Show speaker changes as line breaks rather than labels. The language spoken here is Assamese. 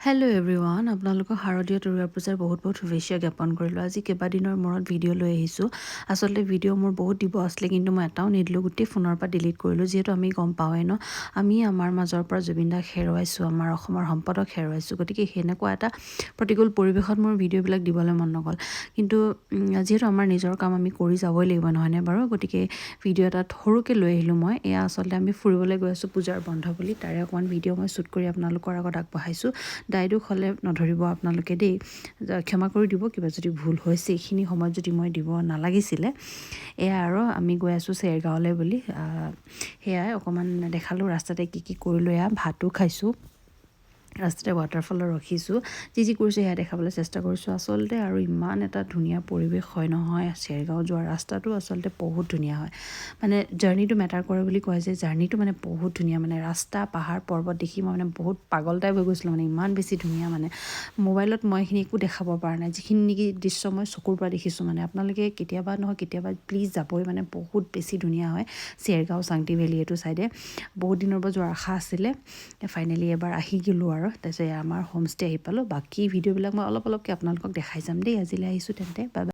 হেল্ল' এভৰিৱান, আপোনালোকক শাৰদীয় দুৰ্গা পূজাৰ বহুত শুভেচ্ছা জ্ঞাপন কৰিলোঁ। আজি কেইবাদিনৰ মূৰত ভিডিঅ' লৈ আহিছোঁ। আচলতে ভিডিঅ' মোৰ বহুত দিব আছিলে, কিন্তু মই এটাও নিদিলোঁ, গোটেই ফোনৰ পৰা ডিলিট কৰিলোঁ। যিহেতু আমি গম পাওঁৱেই ন, আমি আমাৰ মাজৰ পৰা জুবিন দাক হেৰুৱাইছোঁ, আমাৰ অসমৰ সম্পদক হেৰুৱাইছোঁ। গতিকে সেনেকুৱা এটা প্ৰতিকূল পৰিৱেশত মোৰ ভিডিঅ'বিলাক দিবলৈ মন নগ'ল। কিন্তু যিহেতু আমাৰ নিজৰ কাম আমি কৰি যাবই লাগিব, নহয়নে বাৰু? গতিকে ভিডিঅ' এটাত সৰুকৈ লৈ আহিলোঁ মই। এয়া আচলতে আমি ফুৰিবলৈ গৈ আছোঁ পূজাৰ বন্ধ বুলি, তাৰে অকণমান ভিডিঅ' মই শ্বুট কৰি আপোনালোকৰ আগত আগবঢ়াইছোঁ। দায়দোষ হ'লে নধৰিব আপোনালোকে দেই, ক্ষমা কৰি দিব কিবা যদি ভুল হৈছে, এইখিনি সময়ত যদি মই দিব নালাগিছিলে। এয়া আৰু আমি গৈ আছোঁ চেৰগাঁৱলৈ বুলি। সেয়াই অকণমান দেখালোঁ ৰাস্তাতে কি কৰিলোঁ। এয়া ভাতো খাইছোঁ, ৰাস্তাতে ৱাটাৰফলত ৰখিছোঁ, যি কৰিছোঁ সেয়া দেখাবলৈ চেষ্টা কৰিছোঁ আচলতে। আৰু ইমান এটা ধুনীয়া পৰিৱেশ হয় নহয়, চেৰগাঁও যোৱা ৰাস্তাটো আচলতে বহুত ধুনীয়া হয়। মানে জাৰ্ণিটো মেটাৰ কৰে বুলি কয় যে, জাৰ্ণিটো মানে বহুত ধুনীয়া, মানে ৰাস্তা পাহাৰ পৰ্বত দেখি মই মানে বহুত পাগল টাইপ হৈ গৈছিলোঁ, মানে ইমান বেছি ধুনীয়া। মানে মোবাইলত মই এইখিনি একো দেখাব পৰা নাই, যিখিনি নেকি দৃশ্য মই চকুৰ পৰা দেখিছোঁ। মানে আপোনালোকে কেতিয়াবা নহয় কেতিয়াবা প্লিজ যাবই, মানে বহুত বেছি ধুনীয়া হয় চেৰগাঁও চাংটি ভেলী এইটো চাইডে। বহুত দিনৰ পৰা যোৱাৰ আশা আছিলে, ফাইনেলি এবাৰ আহি গ'লোঁ আৰু। তাৰপিছত আমাৰ হোমষ্টে আহি পালোঁ। বাকী ভিডিঅ'বিলাক মই অলপকৈ আপোনালোকক দেখাই যাম দেই। আজিলৈ আহিছোঁ তেন্তে, বাই বাই।